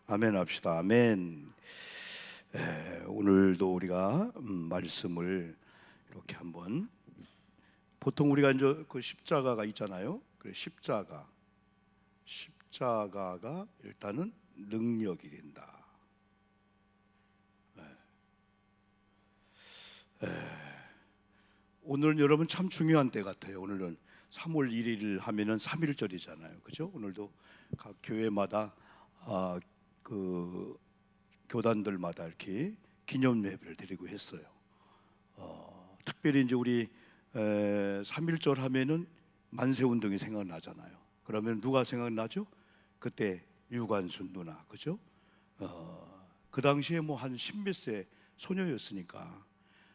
아멘 합시다. 아멘. 오늘도 우리가 말씀을 이렇게 한번, 보통 우리가 이제 그 십자가가 있잖아요. 그 십자가가 일단은 능력이 된다. 오늘은 여러분 참 중요한 때 같아요. 오늘은 3월 1일 하면은 3.1절이잖아요. 그죠? 오늘도 각 교회마다 그 교단들마다 이렇게 기념 예배를 드리고 했어요. 특별히 이제 우리 3.1절 하면은 만세운동이 생각나잖아요. 그러면 누가 생각나죠? 그때 유관순 누나, 그죠? 그 당시에 뭐 한 10몇 세 소녀였으니까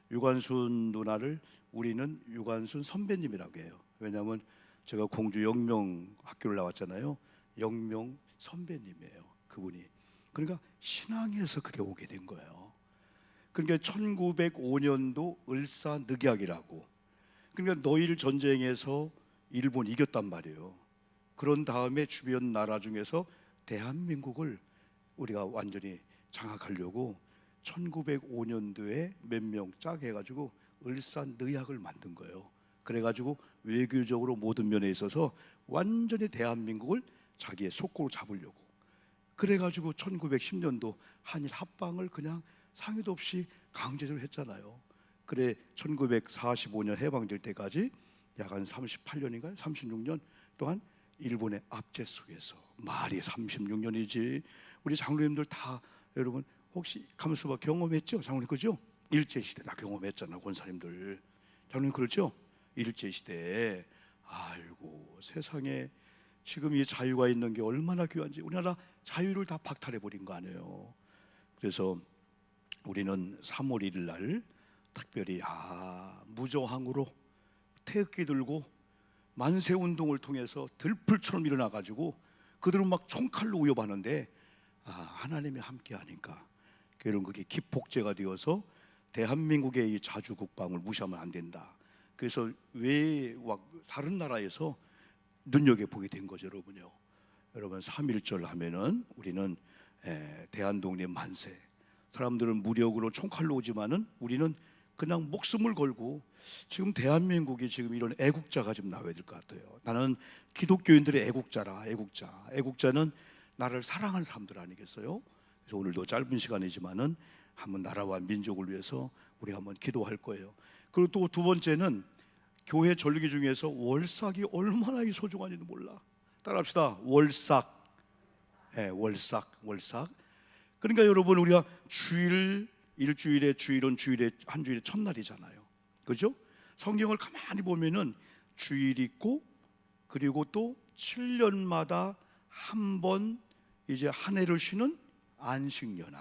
유관순 누나를 우리는 유관순 선배님이라고 해요. 왜냐하면 제가 공주 영명 학교를 나왔잖아요. 영명 선배님이에요, 그분이. 그러니까 신앙에서 그게 오게 된 거예요. 그러니까 1905년도 을사늑약이라고. 그러니까 노일 전쟁에서 일본 이겼단 말이에요. 그런 다음에 주변 나라 중에서 대한민국을 우리가 완전히 장악하려고 1905년도에 몇 명 짝 해가지고 을사늑약을 만든 거예요. 그래가지고 외교적으로 모든 면에 있어서 완전히 대한민국을 자기의 속국으로 잡으려고. 그래가지고 1910년도 한일 합방을 그냥 상의도 없이 강제적으로 했잖아요. 그래 1945년 해방될 때까지 약 한 38년인가요? 36년 동안 일본의 압제 속에서. 말이 36년이지. 우리 장로님들 다 여러분 혹시 가면서 경험했죠? 장로님 그죠? 일제시대 다 경험했잖아. 권사님들 장로님 그렇죠? 일제시대에. 아이고 세상에 지금 이 자유가 있는 게 얼마나 귀한지. 우리나라 자유를 다 박탈해버린 거 아니에요. 그래서 우리는 3월 1일 날 특별히 무저항으로 태극기 들고 만세운동을 통해서 들풀처럼 일어나가지고 그들은 막 총칼로 위협하는데 하나님이 함께 하니까 그런 그게 기폭제가 되어서 대한민국의 이 자주국방을 무시하면 안 된다. 그래서 왜 다른 나라에서 눈여겨보게 된 거죠, 여러분요. 여러분 3.1절 하면은 우리는 대한독립 만세. 사람들은 무력으로 총칼로 오지만은 우리는 그냥 목숨을 걸고. 지금 대한민국이 지금 이런 애국자가 좀 나와야 될 것 같아요. 나는 기독교인들의 애국자라. 애국자는 나를 사랑하는 사람들 아니겠어요? 그래서 오늘도 짧은 시간이지만은 한번 나라와 민족을 위해서 우리 한번 기도할 거예요. 그리고 또 두 번째는 교회 절기 중에서 월삭이 얼마나 소중한지도 몰라. 따라합시다. 월삭. 월삭. 그러니까 여러분 우리가 일주일의 주일은 한 주일의 첫날이잖아요. 그죠? 성경을 가만히 보면은 주일이 있고 그리고 또 7년마다 한 번 이제 한 해를 쉬는 안식년을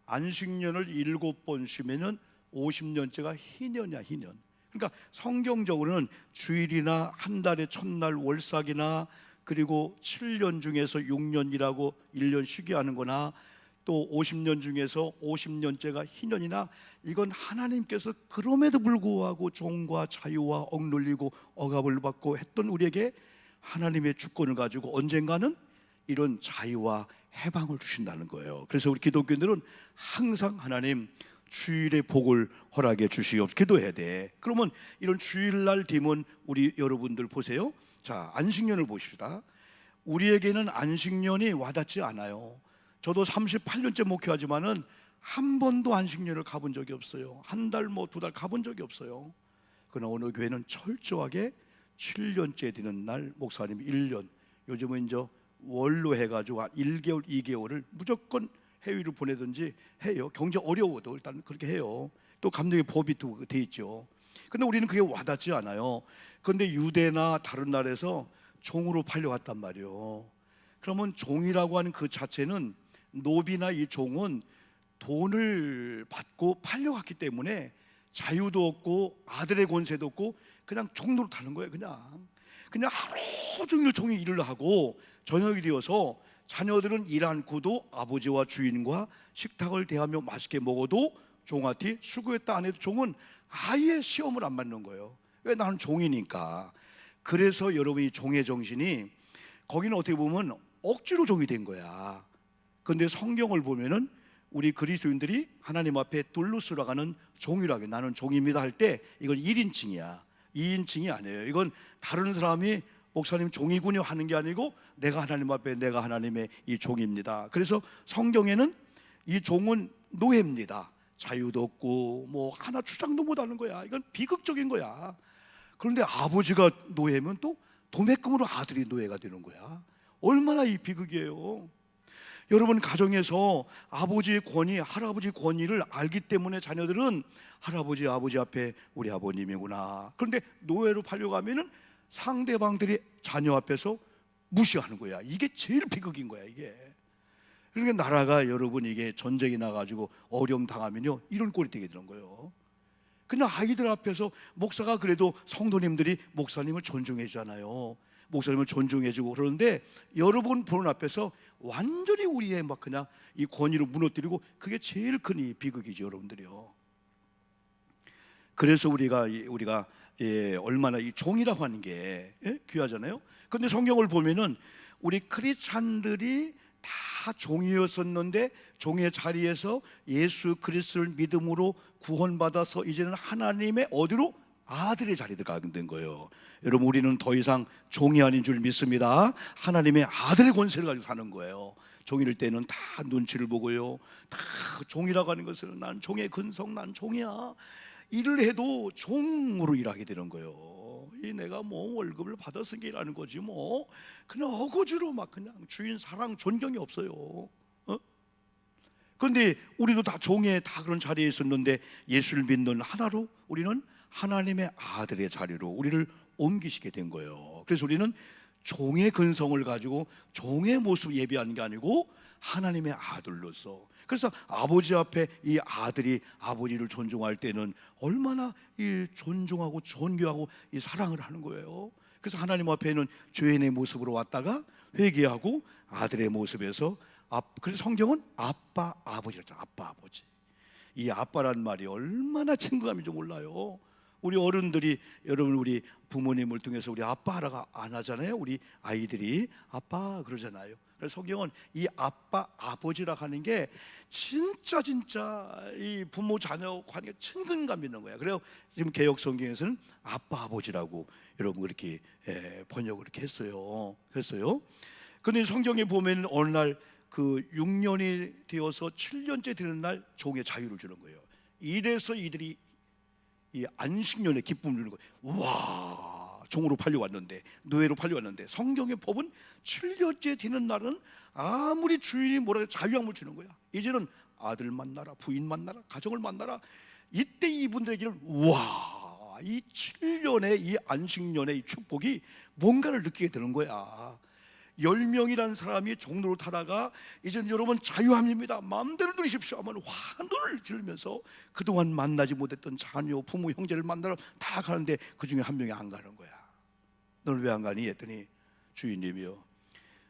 7번 쉬면은 50년째가 희년이야, 희년. 그러니까 성경적으로는 주일이나 한 달의 첫날 월삭이나 그리고 7년 중에서 6년이라고 1년 쉬게 하는 거나 또 50년 중에서 50년째가 희년이나 이건 하나님께서 그럼에도 불구하고 종과 자유와 억눌리고 억압을 받고 했던 우리에게 하나님의 주권을 가지고 언젠가는 이런 자유와 해방을 주신다는 거예요. 그래서 우리 기독교인들은 항상 하나님 주일의 복을 허락해 주시옵소서 기도해야 돼. 그러면 이런 주일날 되면 우리 여러분들 보세요. 자, 안식년을 보십시다. 우리에게는 안식년이 와닿지 않아요. 저도 38년째 목회하지만은 한 번도 안식년을 가본 적이 없어요. 한 달, 2달 가본 적이 없어요. 그러나 어느 교회는 철저하게 7년째 되는 날 목사님 1년, 요즘은 이제 월로 해가지고 한 1개월, 2개월을 무조건 해외로 보내든지 해요. 경제 어려워도 일단 그렇게 해요. 또 감독의 법이 또 돼 있죠. 근데 우리는 그게 와닿지 않아요. 그런데 유대나 다른 나라에서 종으로 팔려갔단 말이에요. 그러면 종이라고 하는 그 자체는 노비나 이 종은 돈을 받고 팔려갔기 때문에 자유도 없고 아들의 권세도 없고 그냥 종로로 타는 거예요. 그냥 하루 종일 종이 일을 하고 저녁이 되어서 자녀들은 일 않고도 아버지와 주인과 식탁을 대하며 맛있게 먹어도 종한테 수고했다 안 해도 종은 아예 시험을 안 받는 거예요. 왜? 나는 종이니까. 그래서 여러분이 종의 정신이 거기는 어떻게 보면 억지로 종이 된 거야. 그런데 성경을 보면은 우리 그리스도인들이 하나님 앞에 둘러쓰러가는 종이라고, 나는 종입니다 할 때 이건 1인칭이야. 2인칭이 아니에요. 이건 다른 사람이 목사님 종이군요 하는 게 아니고 내가 하나님 앞에 내가 하나님의 이 종입니다. 그래서 성경에는 이 종은 노예입니다. 자유도 없고 뭐 하나 주장도 못하는 거야. 이건 비극적인 거야. 그런데 아버지가 노예면 또 도매금으로 아들이 노예가 되는 거야. 얼마나 이 비극이에요. 여러분, 가정에서 아버지의 권위, 할아버지 권위를 알기 때문에 자녀들은 할아버지, 아버지 앞에 우리 아버님이구나. 그런데 노예로 팔려가면은 상대방들이 자녀 앞에서 무시하는 거야. 이게 제일 비극인 거야, 이게. 그러니까 나라가, 여러분, 이게 전쟁이 나가지고 어려움 당하면요, 이런 꼴이 되게 되는 거예요. 그냥 아이들 앞에서 목사가 그래도 성도님들이 목사님을 존중해 주잖아요. 목사님을 존중해주고 그러는데 여러분 보는 앞에서 완전히 우리의 막 그냥 이 권위를 무너뜨리고, 그게 제일 큰 이 비극이죠, 여러분들이요. 그래서 우리가 얼마나 이 종이라고 하는 게 귀하잖아요. 그런데 성경을 보면은 우리 크리스찬들이 다 종이었었는데 종의 자리에서 예수 그리스도를 믿음으로 구원받아서 이제는 하나님의 어디로? 아들의 자리에 가게 된 거예요. 여러분, 우리는 더 이상 종이 아닌 줄 믿습니다. 하나님의 아들의 권세를 가지고 사는 거예요. 종일 때는 다 눈치를 보고요, 다 종이라고 하는 것은 난 종의 근성, 난 종이야, 일을 해도 종으로 일하게 되는 거예요. 이 내가 뭐 월급을 받았으니까 일하는 거지 뭐 그냥 어거지로 막 그냥 주인 사랑 존경이 없어요. 그런데 우리도 다 종의 다 그런 자리에 있었는데 예수를 믿는 하나로 우리는 하나님의 아들의 자리로 우리를 옮기시게 된 거예요. 그래서 우리는 종의 근성을 가지고 종의 모습을 예비하는 게 아니고 하나님의 아들로서, 그래서 아버지 앞에 이 아들이 아버지를 존중할 때는 얼마나 이 존중하고 존경하고 이 사랑을 하는 거예요. 그래서 하나님 앞에는 죄인의 모습으로 왔다가 회개하고 아들의 모습에서 그래서 성경은 아빠 아버지라죠. 아빠 아버지. 이 아빠란 말이 얼마나 친근감인지 몰라요. 우리 어른들이, 여러분, 우리 부모님을 통해서 우리 아빠라고 안 하잖아요. 우리 아이들이 아빠 그러잖아요. 그래서 성경은 이 아빠 아버지라고 하는 게 진짜 이 부모 자녀 관계에 친근감 있는 거야. 그래요. 지금 개역 성경에서는 아빠 아버지라고 여러분 그렇게 번역을 이렇게 했어요. 그런데 성경에 보면 어느 날 그 6년이 되어서 7년째 되는 날 종의 자유를 주는 거예요. 이래서 이들이 이 안식년의 기쁨을 주는 거예요. 와, 종으로 팔려왔는데, 노예로 팔려왔는데 성경의 법은 7년째 되는 날은 아무리 주인이 뭐라 해도 자유함을 주는 거야. 이제는 아들 만나라, 부인 만나라, 가정을 만나라. 이때 이분들에게는 와, 이 7년의 이 안식년의 이 축복이 뭔가를 느끼게 되는 거야. 10명이라는 사람이 종로를 타다가 이제는 여러분 자유함입니다, 마음대로 누리십시오 하면 환호를 지르면서 그동안 만나지 못했던 자녀, 부모, 형제를 만나러 다 가는데 그 중에 한 명이 안 가는 거야. 너는 왜 안 가니? 했더니 주인님이요,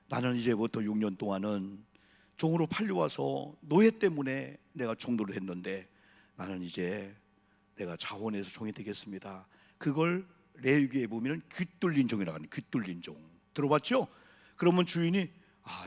나는 이제부터 6년 동안은 종으로 팔려와서 노예 때문에 내가 종로를 했는데 나는 이제 내가 자원해서 종이 되겠습니다. 그걸 레위기에 보면 귀뚫린 종이라고 하는, 귀뚫린 종 들어봤죠? 그러면 주인이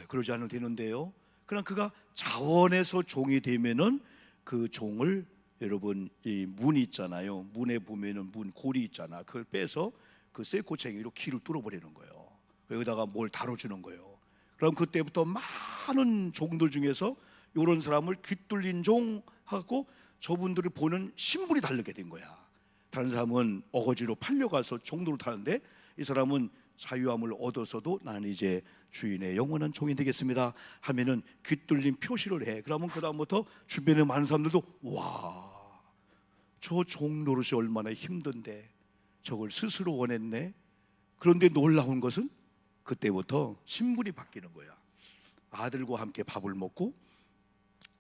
그러지 않아도 되는데요, 그냥 그가 자원해서 종이 되면은 그 종을, 여러분 이 문이 있잖아요, 문에 보면은 문 고리 있잖아, 그걸 빼서 그 쇠꼬챙이로 귀를 뚫어버리는 거예요. 여기다가 뭘 다뤄주는 거예요. 그럼 그때부터 많은 종들 중에서 이런 사람을 귀뚫린 종 하고 저분들을 보는 신분이 다르게 된 거야. 다른 사람은 어거지로 팔려가서 종로를 타는데 이 사람은 자유함을 얻어서도 나는 이제 주인의 영원한 종이 되겠습니다 하면은 귀뚫린 표시를 해. 그러면 그 다음부터 주변에 많은 사람들도 와, 저 종 노릇이 얼마나 힘든데 저걸 스스로 원했네. 그런데 놀라운 것은 그때부터 신분이 바뀌는 거야. 아들과 함께 밥을 먹고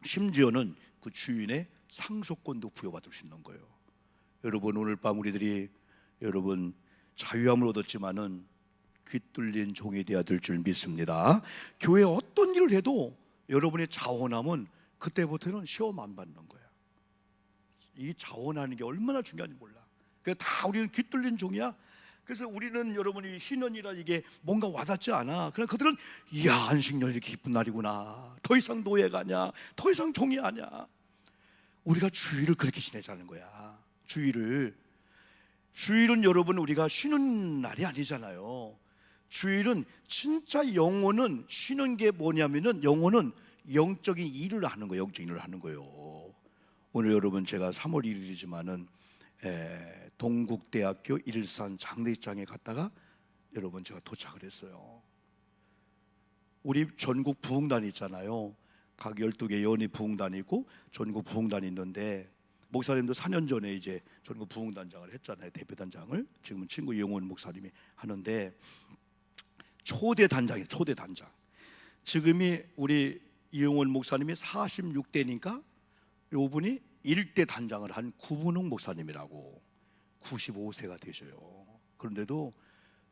심지어는 그 주인의 상속권도 부여받을 수 있는 거예요. 여러분, 오늘 밤 우리들이 여러분 자유함을 얻었지만은 귀뚫린 종이 되어야 될 줄 믿습니다. 교회 어떤 일을 해도 여러분의 자원함은 그때부터는 시험 안 받는 거야. 이 자원하는 게 얼마나 중요한지 몰라. 그래서 다 우리는 귀뚫린 종이야. 그래서 우리는 여러분이 희년이라 이게 뭔가 와닿지 않아. 그러나 그들은 이야, 안식년 이렇게 기쁜 날이구나. 더 이상 노예가 아니야. 더 이상 종이 아니야. 우리가 주일을 그렇게 지내자는 거야. 주일은 여러분 우리가 쉬는 날이 아니잖아요. 주일은 진짜 영혼은 쉬는 게 뭐냐면은 영혼은 영적인 일을 하는 거예요. 영적인 일을 하는 거예요. 오늘 여러분 제가 3월 1일이지만은 동국대학교 일산 장례식장에 갔다가 여러분 제가 도착을 했어요. 우리 전국 부흥단 있잖아요. 각 12개 연희 부흥단이 있고 전국 부흥단이 있는데 목사님도 4년 전에 이제 전국 부흥단장을 했잖아요. 대표단장을. 지금은 친구 이용원 목사님이 하는데 초대 단장이에요. 초대 단장. 지금이 우리 이용원 목사님이 46대니까 요분이 1대 단장을 한 구분웅 목사님이라고 95세가 되셔요. 그런데도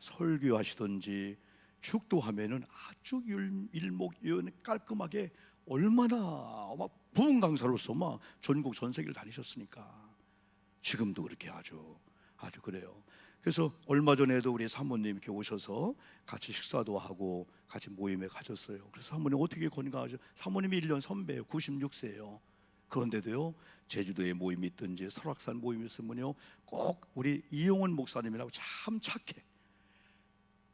설교하시든지 축도하면은 아주 일목요연 깔끔하게 얼마나 막 부흥 강사로서 막 전국 전 세계를 다니셨으니까 지금도 그렇게 아주 그래요. 그래서 얼마 전에도 우리 사모님 이렇게 오셔서 같이 식사도 하고 같이 모임에 가셨어요. 그래서 사모님 어떻게 건강하죠? 사모님이 1년 선배예요. 96세예요. 그런데도요, 제주도에 모임이 있든지 설악산 모임이 있으면요 꼭 우리 이용원 목사님이라고 참 착해.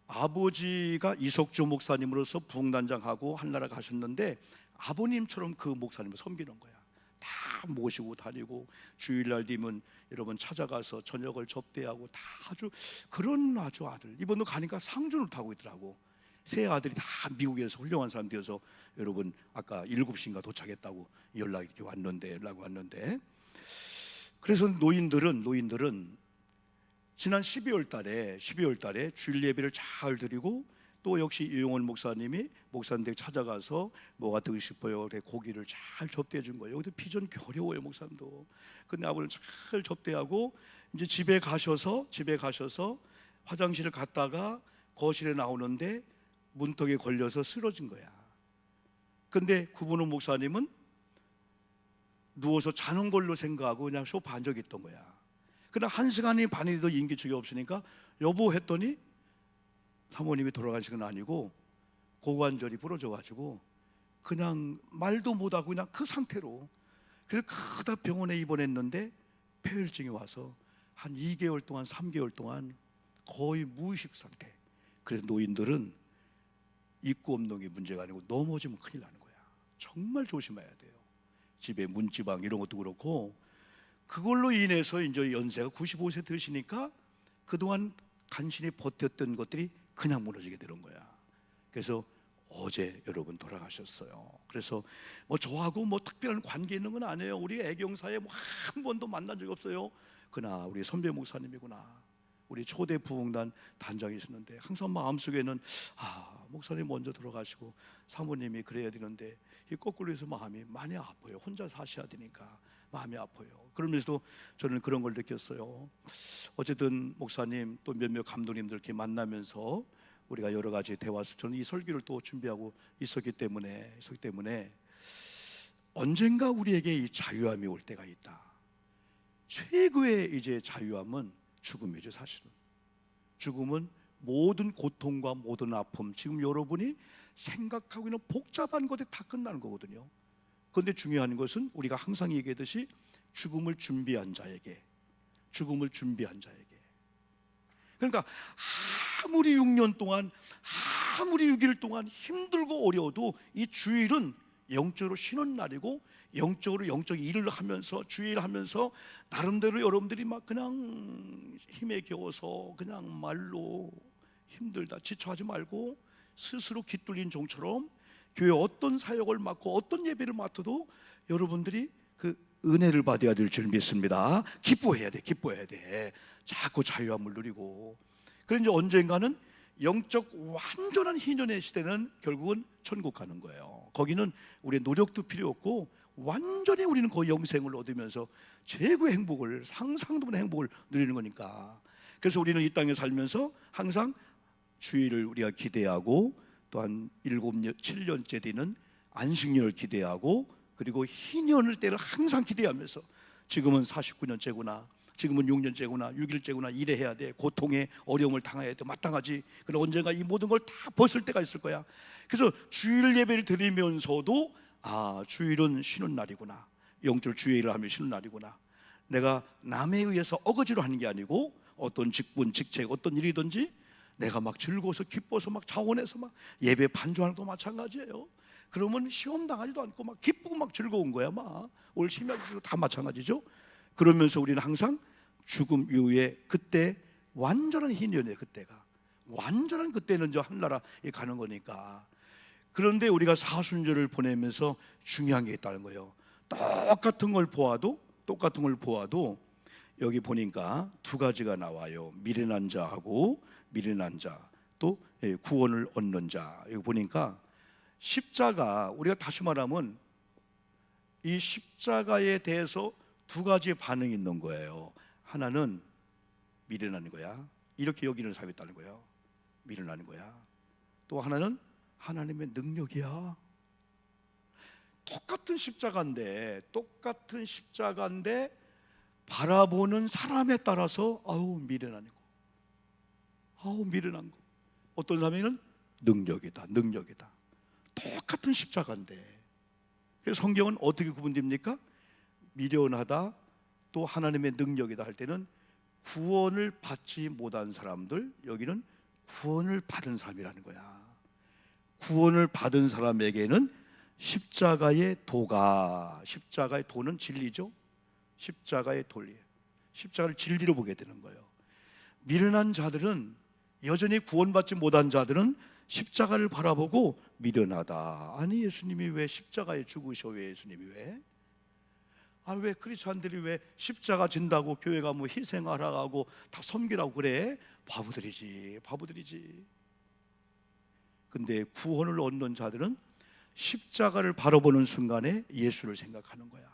아버지가 이석주 목사님으로서 부흥단장하고 한나라 가셨는데 아버님처럼 그 목사님을 섬기는 거야. 다 모시고 다니고 주일날 되면 여러분 찾아가서 저녁을 접대하고 다 아주 그런 아주 아들. 이번도 가니까 상준을 타고 있더라고. 세 아들이 다 미국에서 훌륭한 사람 되어서 여러분 아까 7시인가 도착했다고 연락이 이렇게 왔는데 그래서 노인들은 지난 12월 달에 주일 예배를 잘 드리고 또 역시 이용원 목사님이 목사님 댁 찾아가서 뭐가 드고 싶어요? 그래 고기를 잘 접대해 준 거예요. 근데 비전 어려워요 목사님도. 근데 아버를 잘 접대하고 이제 집에 가셔서 화장실을 갔다가 거실에 나오는데 문턱에 걸려서 쓰러진 거야. 근데 구분호 목사님은 누워서 자는 걸로 생각하고 그냥 소파 앉아 있던 거야. 그러나 1시간이 반이 더 인기척이 없으니까 여보 했더니 사모님이 돌아가신 건 아니고 고관절이 부러져가지고 그냥 말도 못하고 그냥 그 상태로 그래서 크다 병원에 입원했는데 폐혈증이 와서 한 2개월 동안 3개월 동안 거의 무의식 상태. 그래서 노인들은 입구 없는 게 문제가 아니고 넘어지면 큰일 나는 거야. 정말 조심해야 돼요. 집에 문지방 이런 것도 그렇고 그걸로 인해서 이제 연세가 95세 되시니까 그동안 간신히 버텼던 것들이 그냥 무너지게 되는 거야. 그래서 어제 여러분 돌아가셨어요. 그래서 뭐 저하고 뭐 특별한 관계 있는 건 아니에요. 우리 애경사에 뭐 한 번도 만난 적이 없어요. 그러나 우리 선배 목사님이구나. 우리 초대 부흥단 단장이셨는데 항상 마음속에는 목사님 먼저 들어가시고 사모님이 그래야 되는데 이 거꾸로 해서 마음이 많이 아파요. 혼자 사셔야 되니까 마음이 아파요. 그러면서도 저는 그런 걸 느꼈어요. 어쨌든 목사님 또 몇몇 감독님들 이렇게 만나면서 우리가 여러 가지 대화, 저는 이 설교를 또 준비하고 있었기 때문에 언젠가 우리에게 이 자유함이 올 때가 있다. 최고의 이제 자유함은 죽음이죠. 사실은 죽음은 모든 고통과 모든 아픔, 지금 여러분이 생각하고 있는 복잡한 것에 다 끝나는 거거든요. 그런데 중요한 것은 우리가 항상 얘기하듯이 죽음을 준비한 자에게 그러니까 아무리 6년 동안 아무리 6일 동안 힘들고 어려워도 이 주일은 영적으로 쉬는 날이고 영적으로 영적 일을 하면서 주일하면서 나름대로 여러분들이 막 그냥 힘에 겨워서 그냥 말로 힘들다 지쳐하지 말고 스스로 깃들린 종처럼 교회 어떤 사역을 맡고 어떤 예배를 맡아도 여러분들이 그 은혜를 받아야 될 줄 믿습니다. 기뻐해야 돼. 자꾸 자유함을 누리고. 그런데 언젠가는 영적 완전한 희년의 시대는 결국은 천국 가는 거예요. 거기는 우리의 노력도 필요 없고 완전히 우리는 그 영생을 얻으면서 최고의 행복을, 상상도 못한 행복을 누리는 거니까. 그래서 우리는 이 땅에 살면서 항상 주일을 우리가 기대하고 또한 7년째 되는 안식년을 기대하고 그리고 희년을 때를 항상 기대하면서 지금은 49년째구나. 지금은 6년째구나 6일째구나 이래 해야 돼. 고통에 어려움을 당해야 돼. 마땅하지. 그러나 언젠가 이 모든 걸 다 벗을 때가 있을 거야. 그래서 주일 예배를 드리면서도 주일은 쉬는 날이구나. 영적 주일을 하면 쉬는 날이구나. 내가 남에 의해서 어거지로 하는 게 아니고 어떤 직분, 직책, 어떤 일이든지 내가 막 즐거워서 기뻐서 막 자원해서 막 예배 반주하는 것도 마찬가지예요. 그러면 시험 당하지도 않고 막 기쁘고 막 즐거운 거야. 막 올 심야주도 다 마찬가지죠. 그러면서 우리는 항상 죽음 이후에 그때 완전한 희년이에요. 그때가 완전한 그때는 이제 하늘나라에 가는 거니까. 그런데 우리가 사순절을 보내면서 중요한 게 있다는 거예요. 똑같은 걸 보아도 여기 보니까 두 가지가 나와요. 미련한 자하고 미련한 자, 또 구원을 얻는 자. 여기 보니까 십자가, 우리가 다시 말하면 이 십자가에 대해서 두 가지의 반응이 있는 거예요. 하나는 미련한 거야. 이렇게 여기는 사람이 있다는 거예요. 미련한 거야. 또 하나는 하나님의 능력이야. 똑같은 십자가인데 바라보는 사람에 따라서 미련한 거. 어떤 사람에는 능력이다. 똑같은 십자가인데. 그래서 성경은 어떻게 구분됩니까? 미련하다 또 하나님의 능력이다 할 때는 구원을 받지 못한 사람들, 여기는 구원을 받은 사람이라는 거야. 구원을 받은 사람에게는 십자가의 도는 진리죠. 십자가의 도리, 십자가를 진리로 보게 되는 거예요. 미련한 자들은, 여전히 구원받지 못한 자들은 십자가를 바라보고 미련하다. 아니 예수님이 왜 십자가에 죽으셔? 왜 예수님이 왜? 왜 크리스찬들이 왜 십자가 진다고 교회가 뭐 희생하라고 하고 다 섬기라고 그래? 바보들이지. 근데 구원을 얻는 자들은 십자가를 바라보는 순간에 예수를 생각하는 거야.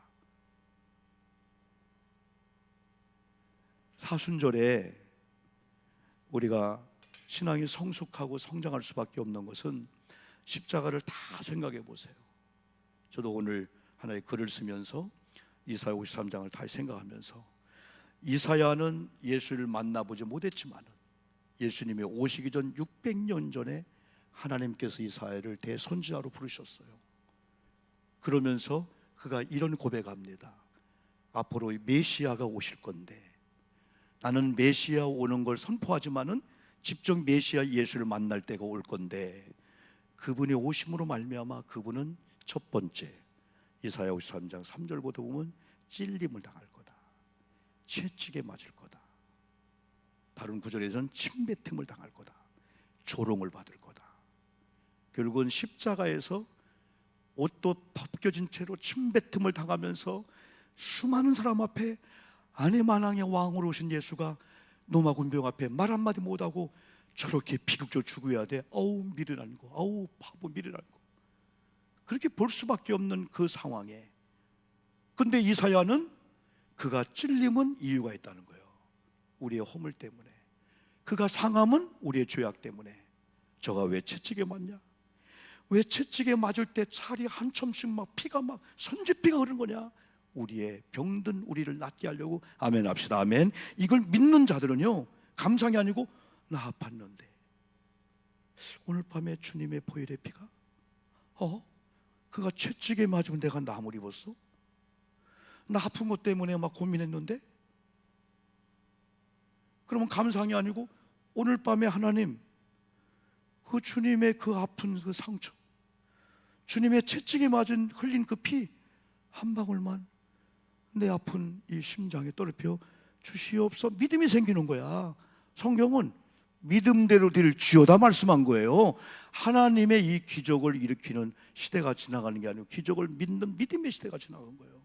사순절에 우리가 신앙이 성숙하고 성장할 수밖에 없는 것은 십자가를 다 생각해 보세요. 저도 오늘 하나의 글을 쓰면서 이사야 53장을 다 생각하면서, 이사야는 예수를 만나보지 못했지만 예수님이 오시기 전 600년 전에 하나님께서 이사야를 대선지자로 부르셨어요. 그러면서 그가 이런 고백합니다. 앞으로 메시아가 오실 건데 나는 메시아 오는 걸 선포하지만은 직접 메시아 예수를 만날 때가 올 건데, 그분이 오심으로 말미암아 그분은 첫 번째, 이사야 53장 3절부터 보면 찔림을 당할 거다. 채찍에 맞을 거다. 다른 구절에서는 침뱉음을 당할 거다. 조롱을 받을 거다. 결국은 십자가에서 옷도 벗겨진 채로 침뱉음을 당하면서 수많은 사람 앞에 아내만왕의 왕으로 오신 예수가 노마군병 앞에 말 한마디 못하고 저렇게 비극적으로 죽어야 돼. 미련한 거. 바보 미련한 거. 그렇게 볼 수밖에 없는 그 상황에, 근데 이사야는 그가 찔림은 이유가 있다는 거예요. 우리의 허물 때문에. 그가 상함은 우리의 죄악 때문에. 저가 왜 채찍에 맞냐? 왜 채찍에 맞을 때 살이 한 첨씩 막 피가 막 선지피가 흐르는 거냐? 우리의 병든 우리를 낫게 하려고. 아멘 합시다. 아멘. 이걸 믿는 자들은요, 감상이 아니고 나 아팠는데 오늘 밤에 주님의 보혈의 피가 그가 채찍에 맞으면 내가 나물 입었어? 나 아픈 것 때문에 막 고민했는데? 그러면 감상이 아니고 오늘 밤에 하나님, 그 주님의 그 아픈 그 상처, 주님의 채찍에 맞은 흘린 그 피 한 방울만 내 아픈 이 심장에 떨어뜨려 주시옵소서. 믿음이 생기는 거야. 성경은 믿음대로 될 주여다 말씀한 거예요. 하나님의 이 기적을 일으키는 시대가 지나가는 게 아니고 기적을 믿는 믿음의 시대가 지나간 거예요.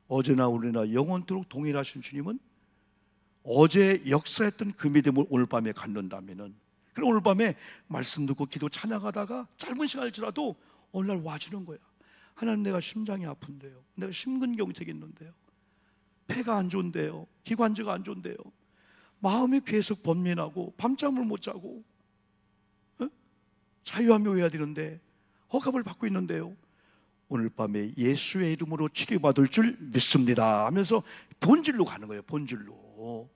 어제나 오늘이나 영원토록 동일하신 주님은 어제 역사했던 그 믿음을 오늘 밤에 갖는다면은, 그럼 오늘 밤에 말씀 듣고 기도 찬양하다가 짧은 시간일지라도 오늘날 와주는 거야. 하나님, 내가 심장이 아픈데요, 내가 심근경색이 있는데요, 폐가 안 좋은데요, 기관지가 안 좋은데요, 마음이 계속 번민하고 밤잠을 못 자고 자유하며 해야 되는데 억압을 받고 있는데요, 오늘 밤에 예수의 이름으로 치료받을 줄 믿습니다 하면서 본질로 가는 거예요. 본질로.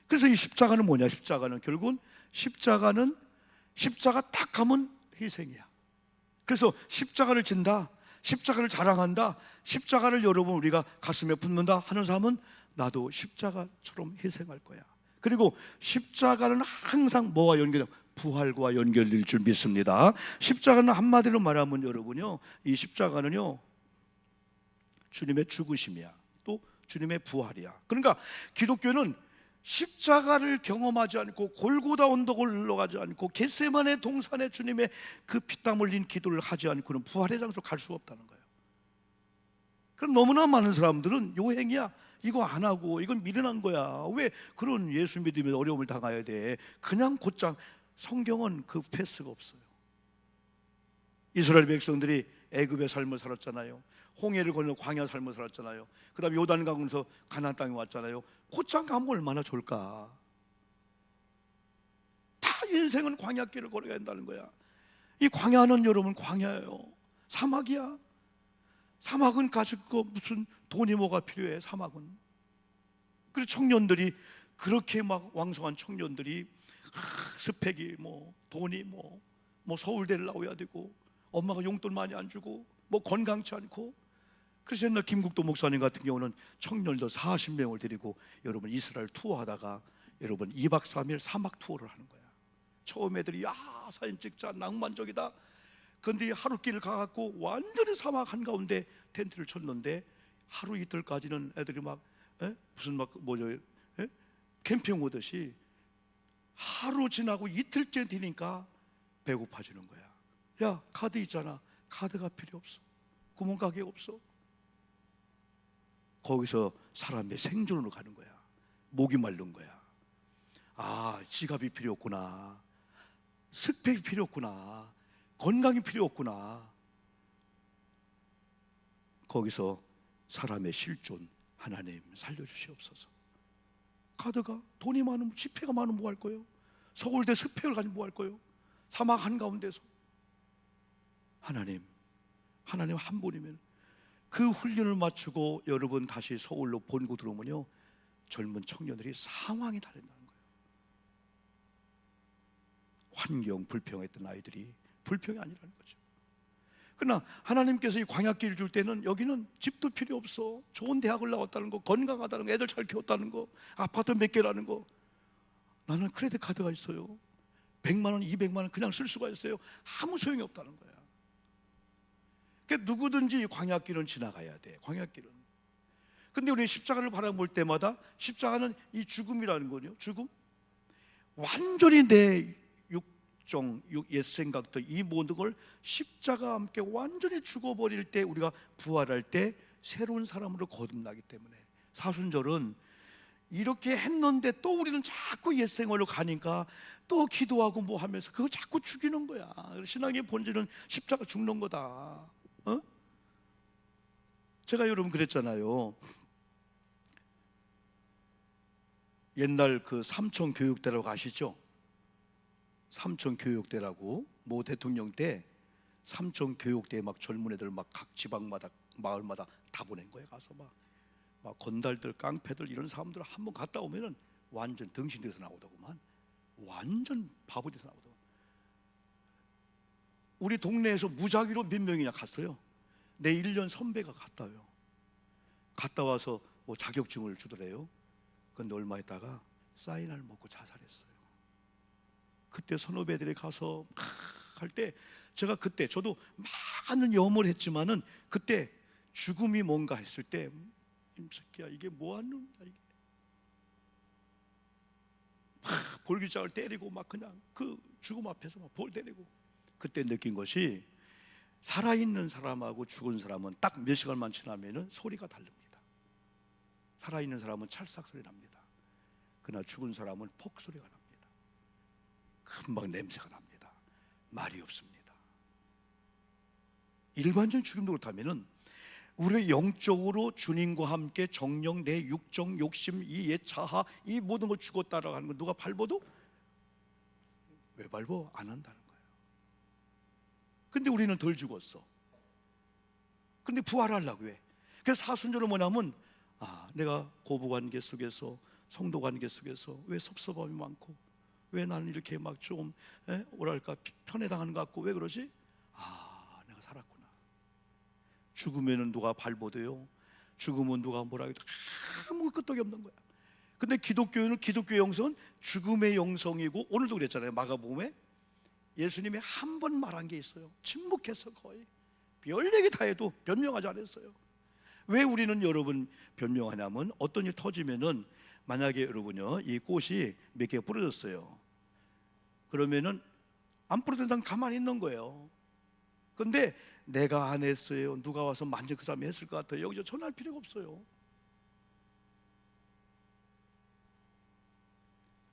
그래서 이 십자가는 뭐냐? 십자가는 결국은 십자가 딱 하면 희생이야. 그래서 십자가를 진다, 십자가를 자랑한다, 십자가를 여러분 우리가 가슴에 붙는다 하는 사람은 나도 십자가처럼 희생할 거야. 그리고 십자가는 항상 뭐와 연결해? 부활과 연결될 줄 믿습니다. 십자가는 한마디로 말하면 여러분요, 이 십자가는요 주님의 죽으심이야, 또 주님의 부활이야. 그러니까 기독교는 십자가를 경험하지 않고 골고다 언덕을 올라가지 않고 겟세마네 동산에 주님의 그 피땀 흘린 기도를 하지 않고는 부활의 장소로 갈 수가 없다는 거예요. 그럼 너무나 많은 사람들은 요행이야, 이거 안 하고 이건 미련한 거야, 왜 그런 예수 믿으면 어려움을 당해야 돼, 그냥 곧장. 성경은 그 패스가 없어요. 이스라엘 백성들이 애굽의 삶을 살았잖아요. 홍해를 건너 광야 삶을 살았잖아요. 그 다음에 요단강에서 가나안 땅에 왔잖아요. 곧장 가면 얼마나 좋을까. 다 인생은 광야길을 걸어야 한다는 거야. 이 광야는 여러분 광야예요. 사막이야. 사막은 가지고 무슨 돈이 뭐가 필요해. 사막은. 그리고 청년들이 그렇게 막 왕성한 청년들이 스펙이 뭐 돈이 뭐 서울대를 나와야 되고 엄마가 용돈 많이 안 주고 뭐 건강치 않고. 그래서 옛날 김국도 목사님 같은 경우는 청년들 40명을 데리고 여러분 이스라엘 투어하다가 여러분 2박 3일 사막 투어를 하는 거야. 처음 애들이 야 사진 찍자 낭만적이다. 그런데 하루 길을 가갖고 완전히 사막 한가운데 텐트를 쳤는데 하루 이틀까지는 애들이 막 무슨 막 뭐죠 캠핑 오듯이 하루 지나고 이틀째 되니까 배고파지는 거야. 야 카드 있잖아. 카드가 필요 없어. 구멍가게 없어. 거기서 사람의 생존으로 가는 거야. 목이 마른 거야. 아 지갑이 필요 없구나. 스펙이 필요 없구나. 건강이 필요 없구나. 거기서 사람의 실존, 하나님 살려주시옵소서. 카드가 돈이 많으면 지폐가 많으면 뭐 할 거예요? 서울대 스펙을 가지고 뭐 할 거예요? 사막 한가운데서. 하나님 한 분이면 그 훈련을 마치고 여러분 다시 서울로 본고 들어오면요 젊은 청년들이 상황이 달린다는 거예요. 환경 불평했던 아이들이 불평이 아니라는 거죠. 그러나 하나님께서 이 광야길을 줄 때는 여기는 집도 필요 없어. 좋은 대학을 나왔다는 거, 건강하다는 거, 애들 잘 키웠다는 거, 아파트 몇 개라는 거. 나는 크레딧 카드가 있어요. 100만 원, 200만 원 그냥 쓸 수가 있어요. 아무 소용이 없다는 거야. 그러니까 누구든지 광야길은 지나가야 돼. 광야길은. 근데 우리 십자가를 바라볼 때마다 십자가는 이 죽음이라는 거요. 죽음. 완전히 내 옛 생각들 이 모든 걸 십자가와 함께 완전히 죽어버릴 때 우리가 부활할 때 새로운 사람으로 거듭나기 때문에 사순절은 이렇게 했는데 또 우리는 자꾸 옛 생활로 가니까 또 기도하고 뭐 하면서 그거 자꾸 죽이는 거야. 신앙의 본질은 십자가 죽는 거다. 제가 여러분 그랬잖아요. 옛날 그 삼천교육대라고 아시죠? 삼천교육대라고 모 대통령 때 삼천교육대에 막 젊은 애들 막 각 지방마다 마을마다 다 보낸 거예요. 가서 막 건달들 깡패들 이런 사람들 한번 갔다 오면은 완전 등신돼서 나오더구만. 완전 바보 돼서 나오더구만. 우리 동네에서 무작위로 몇 명이나 갔어요. 내 1년 선배가 갔다 와요. 갔다 와서 뭐 자격증을 주더래요. 근데 얼마 있다가 사인을 먹고 자살했어요. 그때 선후배들이 가서 막 할 때 제가 그때 저도 많은 염을 했지만은 그때 죽음이 뭔가 했을 때 임새끼야 이게 뭐하는 이게 막 볼기장을 때리고 막 그냥 그 죽음 앞에서 막 볼 때리고 그때 느낀 것이 살아있는 사람하고 죽은 사람은 딱 몇 시간만 지나면은 소리가 다릅니다. 살아있는 사람은 찰싹 소리 납니다. 그러나 죽은 사람은 폭 소리가 납니다. 금방 냄새가 납니다. 말이 없습니다. 일반적인 죽음도 그렇다면은 우리가 영적으로 주님과 함께 정령 내 육정 욕심 이 옛 자하 이 모든 걸 죽었다라고 하는 건 누가 밟아도 왜 밟어? 안 한다는 거예요. 근데 우리는 덜 죽었어. 근데 부활하려고 해. 그래서 사순절은 뭐냐면 내가 고부관계 속에서, 성도관계 속에서 왜 섭섭함이 많고, 왜 나는 이렇게 막 좀 뭐랄까 편애당하는 것 같고, 왜 그러지? 내가 살았구나. 죽으면은 누가 발버려요? 죽으면 누가 뭐라 해도 아무 끄떡이 없는 거야. 근데 기독교는, 기독교 영성은 죽음의 영성이고, 오늘도 그랬잖아요. 마가복음에 예수님이 한 번 말한 게 있어요. 침묵해서 거의 별 얘기 다 해도 변명하지 않았어요. 왜 우리는 여러분 변명하냐면, 어떤 일 터지면은, 만약에 여러분요 이 꽃이 몇 개 부러졌어요. 그러면은 안 부러진 사람 가만히 있는 거예요. 근데 내가 안 했어요, 누가 와서 만져 그 사람이 했을 것 같아요, 여기서 전할 필요가 없어요.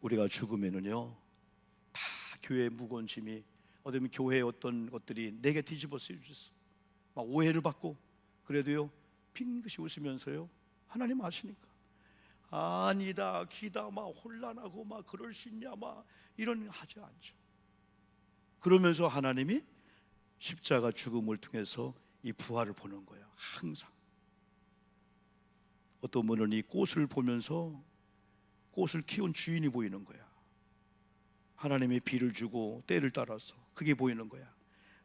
우리가 죽으면은요 다 교회의 무거운 짐이, 어쩌면 교회의 어떤 것들이 내게 뒤집어 쓰여졌어. 막 오해를 받고, 그래도요 빙긋이 웃으면서요, 하나님 아시니까 아니다 기다 막 혼란하고 막 그럴 수 있냐 막 이런 하지 않죠. 그러면서 하나님이 십자가 죽음을 통해서 이 부활을 보는 거예요. 항상. 어떤 분은 이 꽃을 보면서 꽃을 키운 주인이 보이는 거야. 하나님이 비를 주고 때를 따라서 그게 보이는 거야.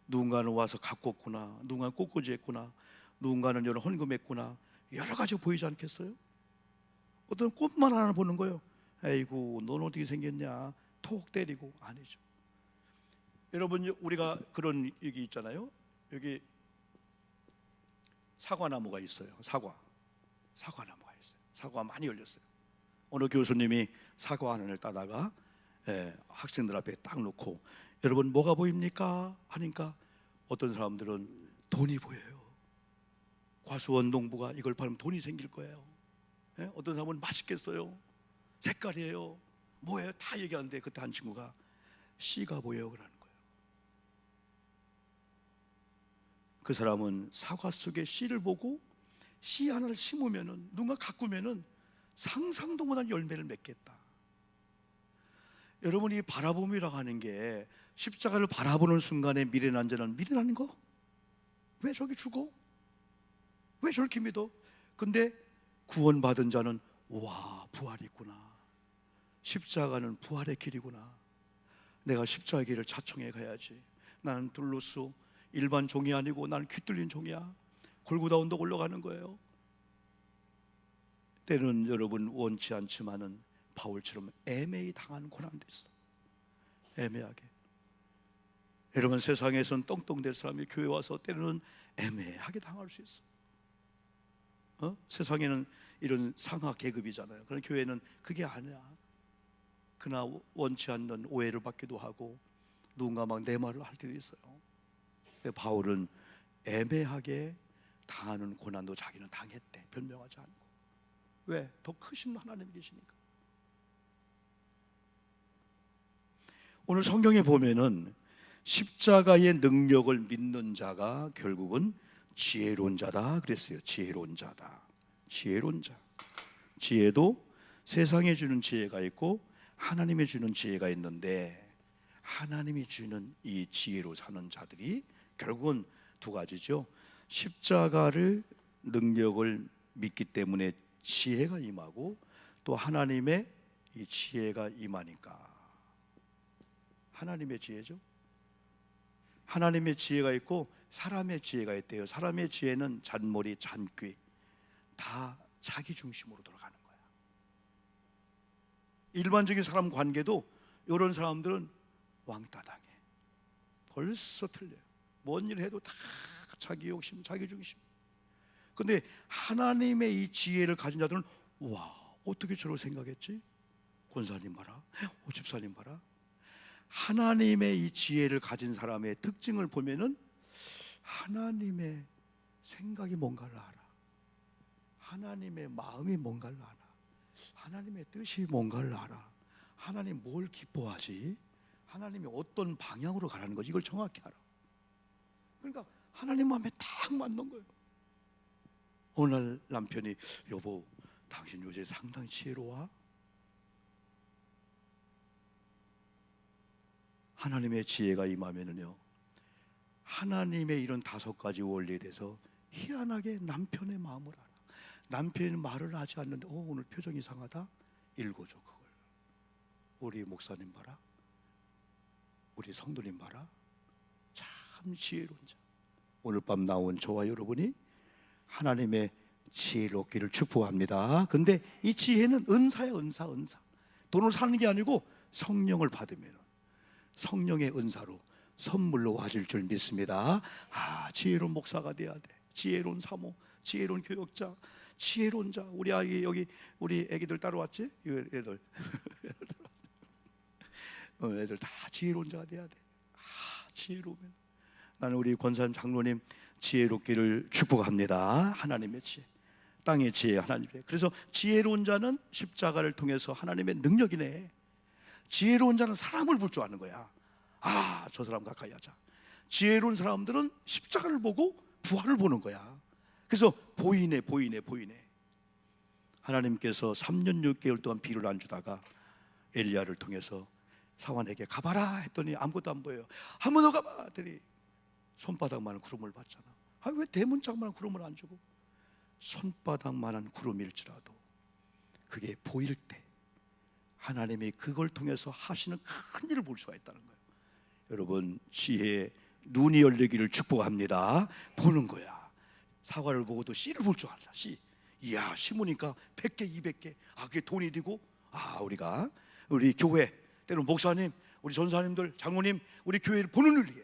누군가는 와서 가꿨구나, 누군가는 꽃꽂이했구나, 누군가는 여러 헌금했구나, 여러 가지 보이지 않겠어요? 어떤 꽃만 하나 보는 거예요. 에이구 넌 어떻게 생겼냐 톡 때리고. 아니죠. 여러분, 우리가 그런 얘기 있잖아요. 여기 사과나무가 있어요. 사과나무가 있어요. 사과가 많이 열렸어요. 어느 교수님이 사과 하나를 따다가 학생들 앞에 딱 놓고, 여러분 뭐가 보입니까? 하니까 어떤 사람들은 돈이 보여요. 과수원 농부가 이걸 팔면 돈이 생길 거예요. 어떤 사람은 맛있겠어요, 색깔이에요, 뭐예요, 다 얘기하는데, 그때 한 친구가 씨가 보여요 그러는 거예요. 그 사람은 사과 속에 씨를 보고, 씨 하나를 심으면은, 누군가 가꾸면은 상상도 못한 열매를 맺겠다. 여러분이 바라봄이라고 하는 게, 십자가를 바라보는 순간에 미련한 자는 미련한 거? 왜 저기 죽어? 왜 저렇게 믿어? 근데 구원받은 자는 와, 부활이 있구나, 십자가는 부활의 길이구나, 내가 십자가의 길을 자청해 가야지. 나는 둘로스 일반 종이 아니고 나는 귀 뚫린 종이야. 골고다 언덕 올라가는 거예요. 때는 여러분 원치 않지만은 바울처럼 애매히 당하는 고난도 있어. 애매하게. 여러분 세상에선 떵떵댈 사람이 교회 와서 때로는 애매하게 당할 수 있어. 세상에는 이런 상하 계급이잖아요. 그러나 교회는 그게 아니야. 그러나 원치 않는 오해를 받기도 하고, 누군가 막 내 말을 할 때도 있어요. 근데 바울은 애매하게 당하는 고난도 자기는 당했대. 변명하지 않고. 왜? 더 크신 하나님 계시니까. 오늘 성경에 보면은 십자가의 능력을 믿는 자가 결국은 지혜로운 자다 그랬어요. 지혜로운 자다. 지혜로운 자. 지혜도 세상에 주는 지혜가 있고 하나님이 주는 지혜가 있는데, 하나님이 주는 이 지혜로 사는 자들이 결국은 두 가지죠. 십자가를 능력을 믿기 때문에 지혜가 임하고, 또 하나님의 이 지혜가 임하니까. 하나님의 지혜죠. 하나님의 지혜가 있고 사람의 지혜가 있대요. 사람의 지혜는 잔머리, 잔꾀, 다 자기 중심으로 돌아가는 거야. 일반적인 사람 관계도 이런 사람들은 왕따당해. 벌써 틀려요. 뭔 일 해도 다 자기 욕심, 자기 중심. 근데 하나님의 이 지혜를 가진 자들은, 와, 어떻게 저렇게 생각했지? 권사님 봐라, 오집사님 봐라. 하나님의 이 지혜를 가진 사람의 특징을 보면은 하나님의 생각이 뭔가를 알아. 하나님의 마음이 뭔가를 알아. 하나님의 뜻이 뭔가를 알아. 하나님 뭘 기뻐하지? 하나님이 어떤 방향으로 가라는 거지? 이걸 정확히 알아. 그러니까 하나님 마음에 딱 맞는 거예요. 어느 날 남편이, 여보, 당신 요새 상당히 지혜로워. 하나님의 지혜가 임하면은요, 하나님의 이런 5가지 원리에 대해서 희한하게 남편의 마음을 알아. 남편이 말을 하지 않는데 오늘 표정이 이상하다. 읽어줘 그걸. 우리 목사님 봐라, 우리 성도님 봐라, 참 지혜로운 자. 오늘 밤 나온 저와 여러분이 하나님의 지혜를 얻기를 축복합니다. 그런데 이 지혜는 은사야, 은사. 돈을 사는 게 아니고 성령을 받으면 성령의 은사로 선물로 와줄 줄 믿습니다. 지혜로운 목사가 돼야 돼. 지혜로운 사모, 지혜로운 교역자, 지혜로운 자. 우리 아기 여기 우리 애기들 따라왔지? 애들 애들 다 지혜로운 자가 돼야 돼. 지혜로우면 나는 우리 권사님 장로님 지혜롭기를 축복합니다. 하나님의 지혜, 땅의 지혜, 하나님의. 그래서 지혜로운 자는 십자가를 통해서 하나님의 능력이네. 지혜로운 자는 사람을 볼 줄 아는 거야. 저 사람 가까이 하자. 지혜로운 사람들은 십자가를 보고 부활을 보는 거야. 그래서 보이네. 하나님께서 3년 6개월 동안 비를 안 주다가 엘리야를 통해서 사환에게 가봐라 했더니 아무것도 안 보여요. 한 번 더 가봐 했더니 손바닥만한 구름을 봤잖아. 왜 대문짝만한 구름을 안 주고? 손바닥만한 구름일지라도 그게 보일 때 하나님이 그걸 통해서 하시는 큰 일을 볼 수가 있다는 거예요. 여러분, 지혜의 눈이 열리기를 축복합니다. 보는 거야. 사과를 보고도 씨를 볼 줄 알아. 씨. 이야, 심으니까 100개, 200개. 그게 돈이 되고, 우리가 우리 교회, 때로는 목사님, 우리 전사님들, 장로님, 우리 교회를 보는 일이에요.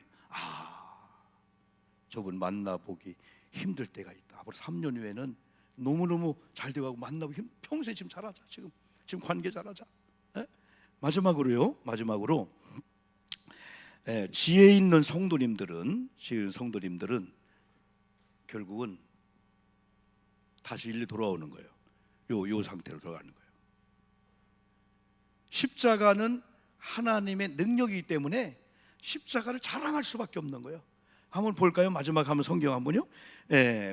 저분 만나보기 힘들 때가 있다. 앞으로 3년 후에는 너무너무 잘 되고 만나고 평소에 지금 잘하자. 지금 관계 잘하자. 마지막으로 지혜 있는 성도님들은 결국은 다시 일리 돌아오는 거예요. 요 상태로 돌아가는 거예요. 십자가는 하나님의 능력이기 때문에 십자가를 자랑할 수밖에 없는 거예요. 한번 볼까요? 마지막 한번 성경 한번요.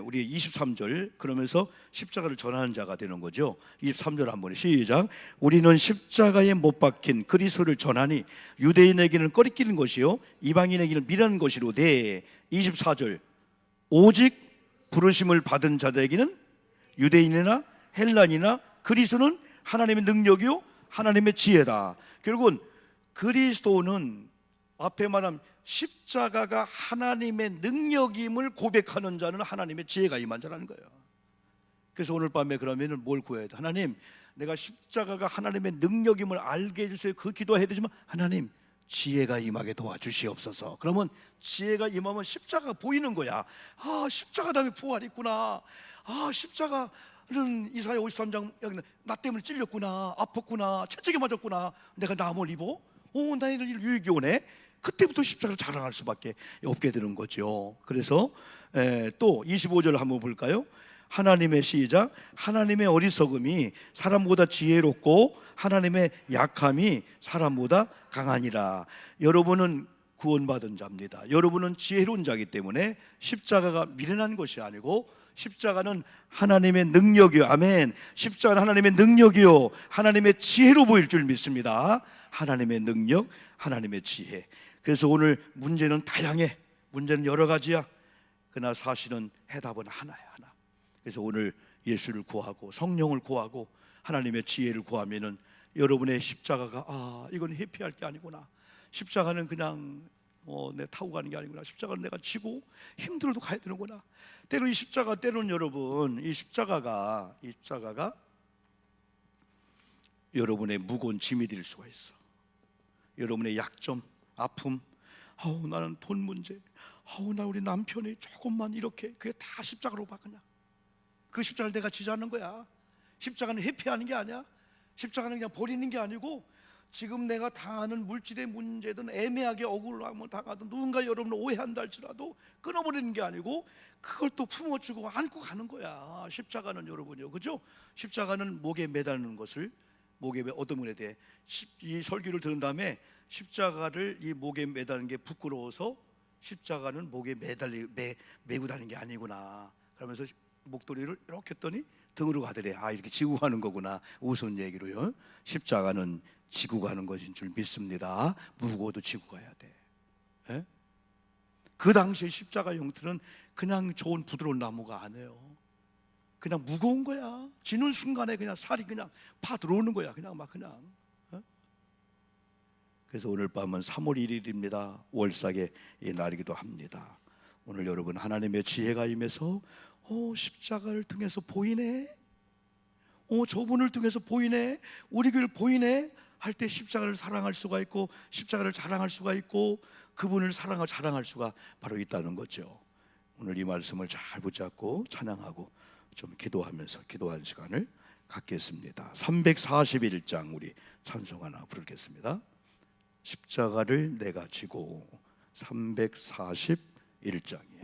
우리 23절 그러면서 십자가를 전하는 자가 되는 거죠. 23절 한번 시작. 우리는 십자가에 못 박힌 그리스도를 전하니 유대인에게는 꺼리끼는 것이요 이방인에게는 미련한 것이로되 24절 오직 부르심을 받은 자들에게는 유대인이나 헬란이나 그리스도는 하나님의 능력이요 하나님의 지혜다. 결국은 그리스도는 앞에 말한 십자가가 하나님의 능력임을 고백하는 자는 하나님의 지혜가 임한 자라는 거예요. 그래서 오늘 밤에 그러면은 뭘 구해야 돼? 하나님, 내가 십자가가 하나님의 능력임을 알게 해주세요. 그 기도해야 되지만 하나님 지혜가 임하게 도와주시옵소서. 그러면 지혜가 임하면 십자가가 보이는 거야. 십자가 다음에 부활이 있구나. 십자가는 이사야 53장 나 때문에 찔렸구나, 아팠구나, 채찍에 맞았구나, 내가 남을 입어? 나의 유익이 오네. 그때부터 십자가를 자랑할 수밖에 없게 되는 거죠. 그래서 또 25절 한번 볼까요? 하나님의 시작. 하나님의 어리석음이 사람보다 지혜롭고 하나님의 약함이 사람보다 강하니라. 여러분은 구원받은 자입니다. 여러분은 지혜로운 자이기 때문에 십자가가 미련한 것이 아니고 십자가는 하나님의 능력이요. 아멘. 십자가는 하나님의 능력이요 하나님의 지혜로 보일 줄 믿습니다. 하나님의 능력, 하나님의 지혜. 그래서 오늘 문제는 다양해. 문제는 여러 가지야. 그러나 사실은 해답은 하나야, 하나. 그래서 오늘 예수를 구하고 성령을 구하고 하나님의 지혜를 구하면은 여러분의 십자가가 이건 회피할 게 아니구나. 십자가는 그냥 내 타고 가는 게 아니구나. 십자가는 내가 지고 힘들어도 가야 되는구나. 때로 이 십자가, 때로는 여러분 이 십자가가 여러분의 무거운 짐이 될 수가 있어. 여러분의 약점, 아픔, 나는 돈 문제, 나 우리 남편이 조금만 이렇게, 그게 다 십자가로 봐. 그냥 그 십자가를 내가 지자는 거야. 십자가는 회피하는 게 아니야. 십자가는 그냥 버리는 게 아니고 지금 내가 당하는 물질의 문제든 애매하게 억울함을 당하든 누군가 여러분을 오해한다 할지라도 끊어버리는 게 아니고 그걸 또 품어주고 안고 가는 거야. 십자가는 여러분요, 그죠? 십자가는 목에 매다는 것을, 목에 어떤 분에 대해 이 설교를 들은 다음에 십자가를 이 목에 매다는 게 부끄러워서 십자가는 목에 매고 다니는 게 아니구나 그러면서 목도리를 이렇게 했더니 등으로 가더래. 이렇게 지고 가는 거구나. 우스운 얘기로요. 십자가는 지고 가는 것인 줄 믿습니다. 무거워도 지고 가야 돼. 그 당시에 십자가 형태는 그냥 좋은 부드러운 나무가 아니에요. 그냥 무거운 거야. 지는 순간에 그냥 살이 그냥 파 들어오는 거야. 그냥 막 그냥. 그래서 오늘 밤은 3월 1일입니다. 월삭의 이 날이기도 합니다. 오늘 여러분 하나님의 지혜가 임해서 십자가를 통해서 보이네. 저분을 통해서 보이네. 우리 교회를 보이네 할 때 십자가를 사랑할 수가 있고 십자가를 자랑할 수가 있고 그분을 사랑하고 자랑할 수가 바로 있다는 거죠. 오늘 이 말씀을 잘 붙잡고 찬양하고 좀 기도하면서 기도하는 시간을 갖겠습니다. 341장 우리 찬송 하나 부르겠습니다. 십자가를 내가 지고 341장이요.